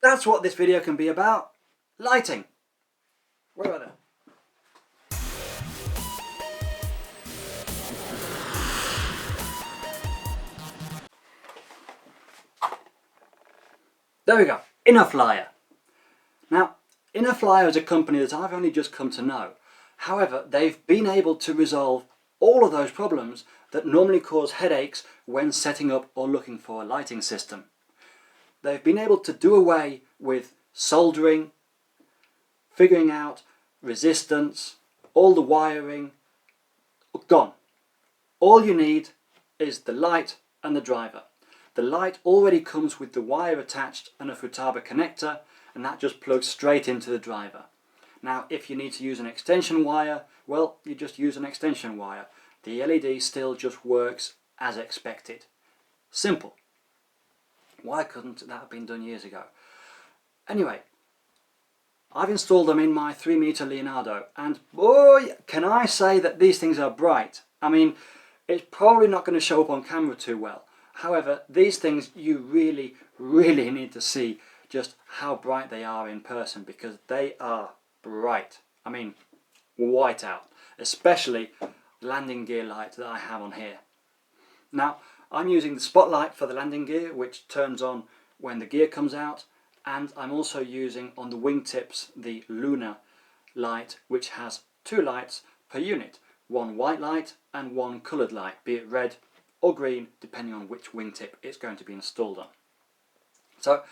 That's what this video can be about. Lighting. Where are they? There we go. InnoFlyer. Now, InnoFlyer is a company that I've only just come to know. However, they've been able to resolve all of those problems that normally cause headaches when setting up or looking for a lighting system. They've been able to do away with soldering, figuring out resistance, all the wiring, gone. All you need is the light and the driver. The light already comes with the wire attached and a Futaba connector, and that just plugs straight into the driver. Now if you need to use an extension wire, well, you just use an extension wire. The LED still just works as expected. Simple. Why couldn't that have been done years ago? Anyway, I've installed them in my 3-meter Leonardo, and boy, can I say that these things are bright. I mean, it's probably not going to show up on camera too well. However, these things you really need to see just how bright they are in person, because they are bright. I mean, white out, especially landing gear light that I have on here. Now, I'm using the spotlight for the landing gear, which turns on when the gear comes out, and I'm also using on the wingtips the Lunar light, which has 2 lights per unit, one white light and one coloured light, be it red or green depending on which wingtip it's going to be installed on. So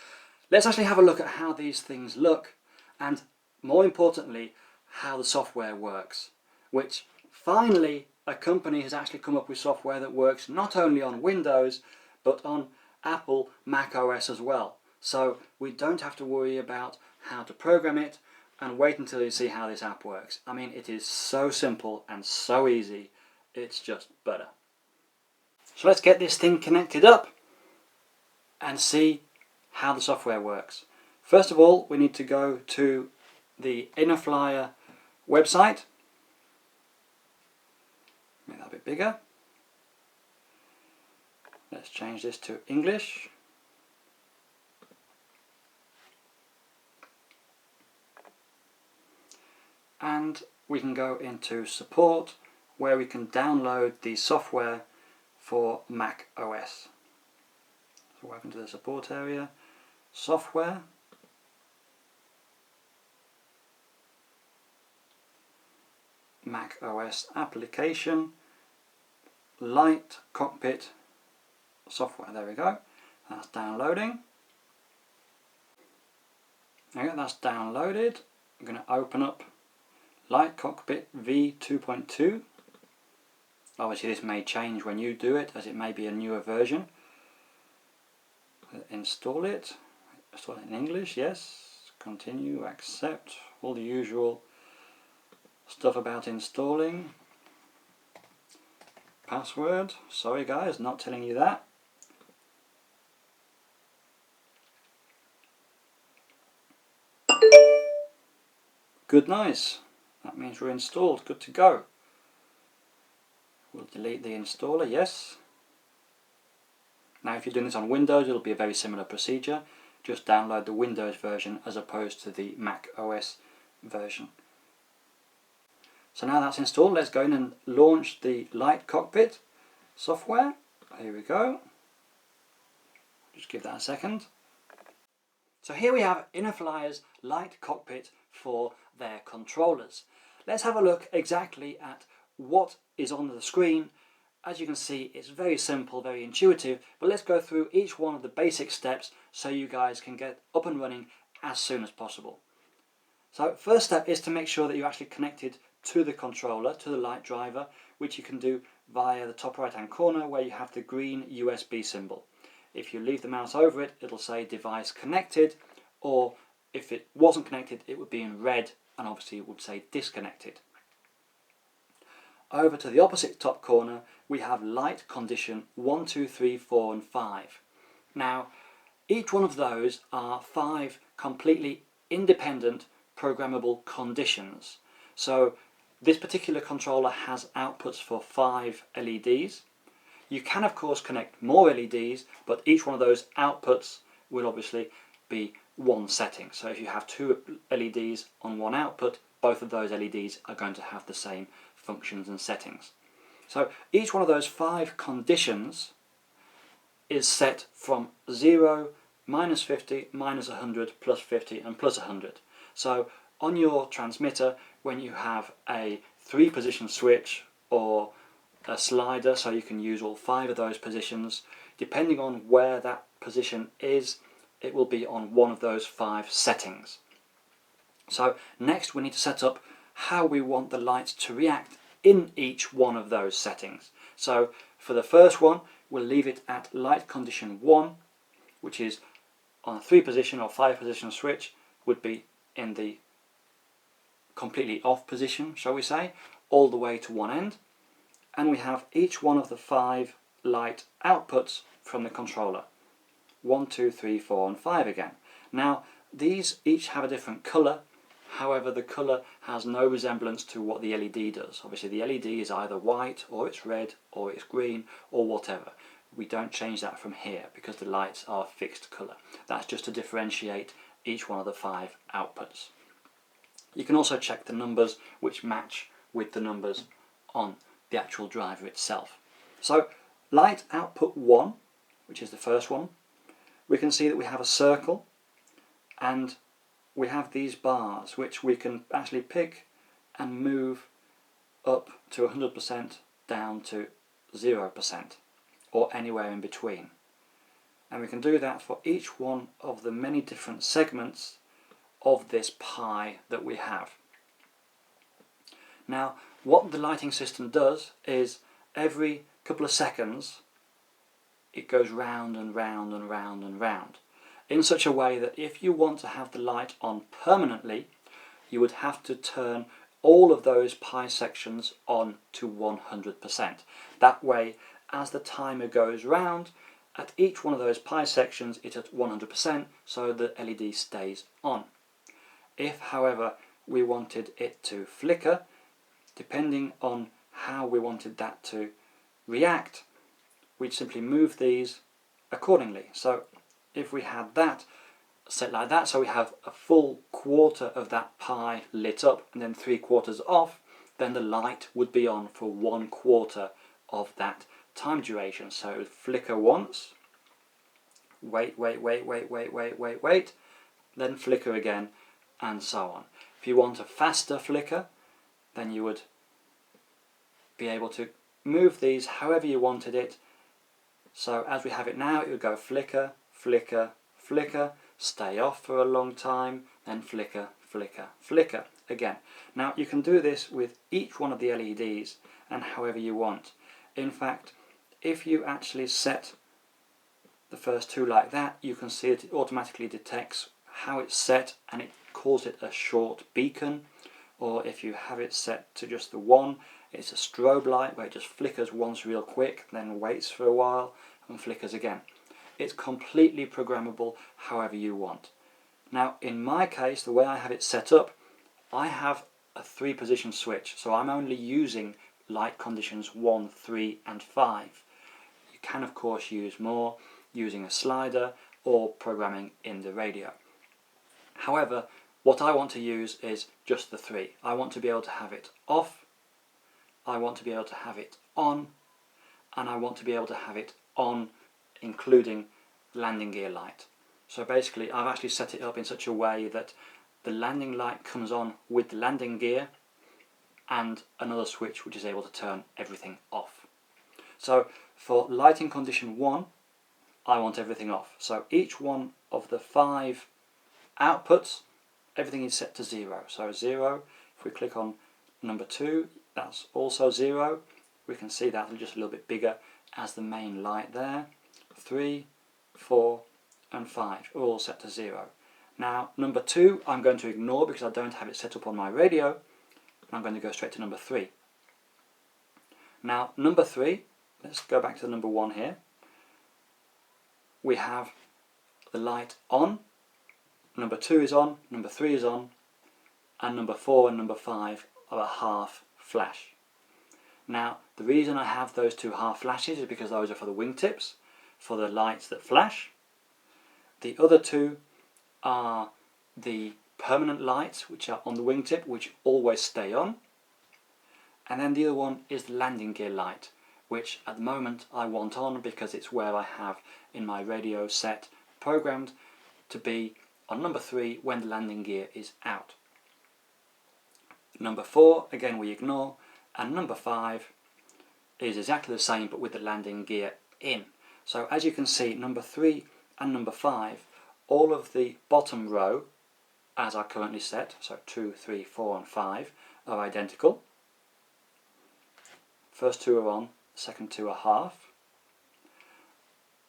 let's actually have a look at how these things look, and more importantly how the software works, which finally a company has actually come up with software that works not only on Windows but on Apple Mac OS as well. So we don't have to worry about how to program it and wait until you see how this app works. I mean, it is so simple and so easy, it's just butter. So let's get this thing connected up and see how the software works. First of all, we need to go to the InnoFlyer website. Make that a bit bigger. Let's change this to English. And we can go into support, where we can download the software for Mac OS. So welcome to the support area, software, Mac OS application, light cockpit software. There we go. That's downloading. Okay, that's downloaded. I'm going to open up Light Cockpit V2.2. Obviously this may change when you do it, as it may be a newer version. Install it. Install it in English, yes. Continue, accept, all the usual stuff about installing. Password, sorry guys, not telling you that. Good, nice. That means we're installed, good to go. We'll delete the installer, yes. Now if you're doing this on Windows, it'll be a very similar procedure. Just download the Windows version as opposed to the Mac OS version. So now that's installed, let's go in and launch the Light Cockpit software. Here we go. Just give that a second. So here we have InnoFlyer's Light Cockpit for their controllers. Let's have a look exactly at what is on the screen. As you can see, it's very simple, very intuitive, but let's go through each one of the basic steps so you guys can get up and running as soon as possible. So first step is to make sure that you're actually connected to the controller, to the light driver, which you can do via the top right hand corner where you have the green USB symbol. If you leave the mouse over it, it'll say device connected, or if it wasn't connected it would be in red and obviously it would say disconnected. Over to the opposite top corner we have light condition 1, 2, 3, 4 and 5. Now each one of those are 5 completely independent programmable conditions. So this particular controller has outputs for 5 LEDs. You can of course connect more LEDs, but each one of those outputs will obviously be one setting. So if you have two LEDs on one output, both of those LEDs are going to have the same functions and settings. So each one of those 5 conditions is set from 0, minus 50, minus 100, plus 50 and plus 100. So on your transmitter, when you have a 3-position switch or a slider, so you can use all 5 of those positions, depending on where that position is, it will be on one of those 5 settings. So next we need to set up how we want the lights to react in each one of those settings. So for the first one, we'll leave it at light condition 1, which is on a 3-position or 5-position switch, would be in the completely off position, shall we say, all the way to one end. And we have each one of the 5 light outputs from the controller. 1, 2, 3, 4 and 5 again. Now these each have a different colour, however the colour has no resemblance to what the LED does. Obviously the LED is either white or it's red or it's green or whatever. We don't change that from here because the lights are a fixed colour. That's just to differentiate each one of the 5 outputs. You can also check the numbers which match with the numbers on the actual driver itself. So light output 1, which is the first one, we can see that we have a circle and we have these bars which we can actually pick and move up to 100%, down to 0%, or anywhere in between. And we can do that for each one of the many different segments of this pie that we have. Now what the lighting system does is every couple of seconds it goes round and round and round and round in such a way that if you want to have the light on permanently, you would have to turn all of those pie sections on to 100%. That way, as the timer goes round, at each one of those pie sections it's at 100%, so the LED stays on. If, however, we wanted it to flicker, depending on how we wanted that to react, we'd simply move these accordingly. So if we had that set like that, so we have a full quarter of that pie lit up and then 3/4 off, then the light would be on for 1/4 of that time duration. So it would flicker once, wait, then flicker again, and so on. If you want a faster flicker, then you would be able to move these however you wanted it. So as we have it now, it would go flicker, flicker, flicker, stay off for a long time, then flicker, flicker, flicker again. Now you can do this with each one of the LEDs and however you want. In fact, if you actually set the first 2 like that, you can see that it automatically detects how it's set and it calls it a short beacon. Or if you have it set to just the 1, it's a strobe light where it just flickers once real quick, then waits for a while and flickers again. It's completely programmable however you want. Now in my case, the way I have it set up, I have a 3-position switch, so I'm only using light conditions 1, 3 and 5. You can of course use more using a slider or programming in the radio. However, what I want to use is just the 3. I want to be able to have it off, I want to be able to have it on, and I want to be able to have it on including landing gear light. So basically I've actually set it up in such a way that the landing light comes on with the landing gear and another switch which is able to turn everything off. So for lighting condition 1, I want everything off. So each one of the 5 outputs, everything is set to 0. So 0, if we click on number 2, that's also 0. We can see that just a little bit bigger as the main light there. 3, 4 and 5 are all set to 0. Now number 2 I'm going to ignore because I don't have it set up on my radio. I'm going to go straight to number 3. Now number 3, let's go back to the number 1 here. We have the light on, number 2 is on, number 3 is on, and number 4 and number 5 are a half flash. Now the reason I have those 2 half flashes is because those are for the wingtips, for the lights that flash. The other 2 are the permanent lights, which are on the wingtip, which always stay on. And then the other one is the landing gear light, which at the moment I want on because it's where I have in my radio set programmed to be on number 3 when the landing gear is out. Number 4, again, we ignore, and number 5 is exactly the same but with the landing gear in. So as you can see, number 3 and number 5, all of the bottom row as are currently set, so 2, 3, 4 and 5 are identical. First 2 are on, second 2 are half.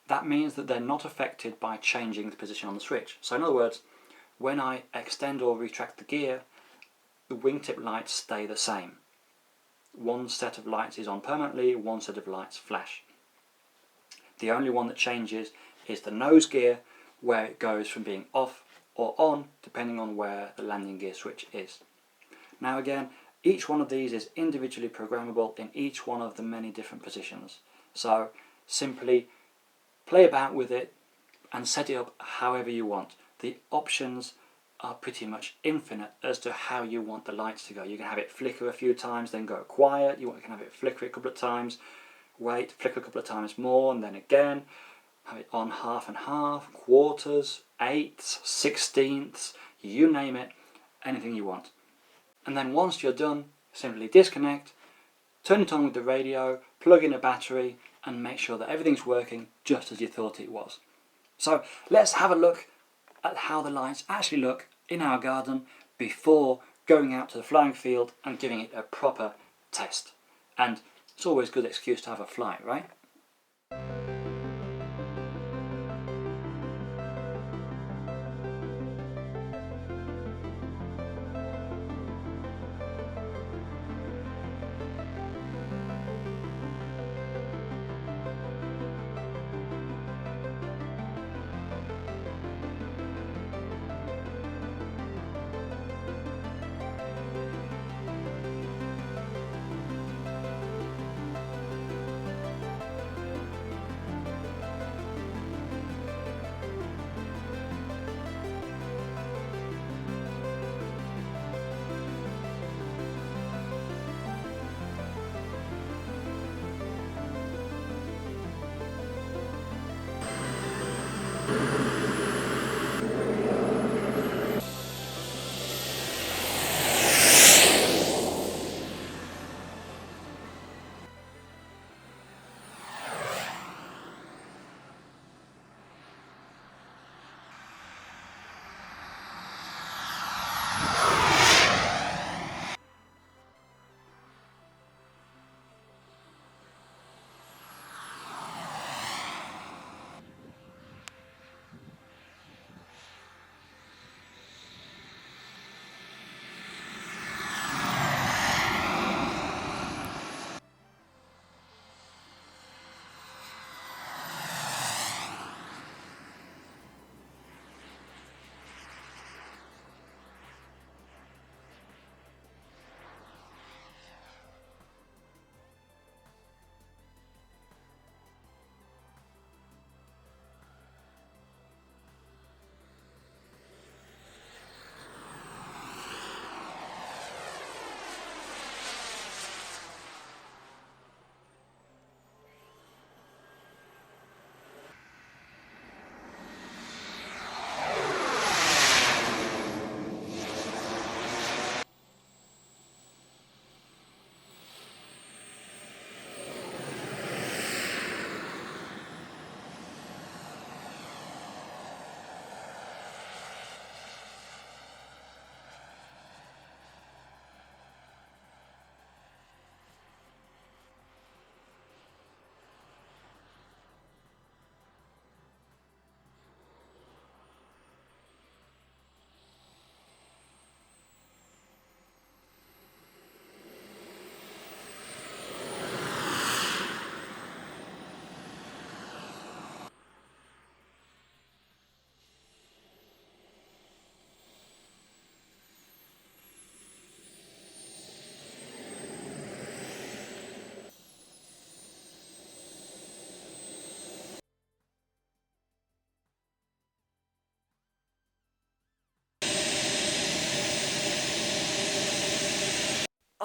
That means that they're not affected by changing the position on the switch. So in other words, when I extend or retract the gear, the wingtip lights stay the same. One set of lights is on permanently, one set of lights flash. The only one that changes is the nose gear, where it goes from being off or on depending on where the landing gear switch is. Now again, each one of these is individually programmable in each one of the many different positions. So simply play about with it and set it up however you want. The options are pretty much infinite as to how you want the lights to go. You can have it flicker a few times, then go quiet. You can have it flicker a couple of times, wait, flicker a couple of times more, and then again. Have it on half and half, quarters, eighths, sixteenths, you name it, anything you want. And then once you're done, simply disconnect, turn it on with the radio, plug in a battery, and make sure that everything's working just as you thought it was. So let's have a look at how the lights actually look in our garden before going out to the flying field and giving it a proper test. And it's always a good excuse to have a flight, right?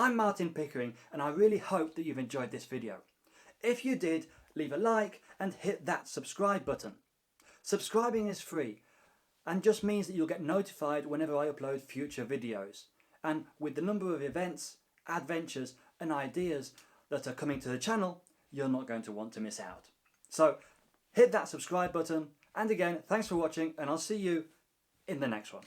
I'm Martin Pickering, and I really hope that you've enjoyed this video. If you did, leave a like and hit that subscribe button. Subscribing is free and just means that you'll get notified whenever I upload future videos. And with the number of events, adventures and ideas that are coming to the channel, you're not going to want to miss out. So hit that subscribe button, and again, thanks for watching, and I'll see you in the next one.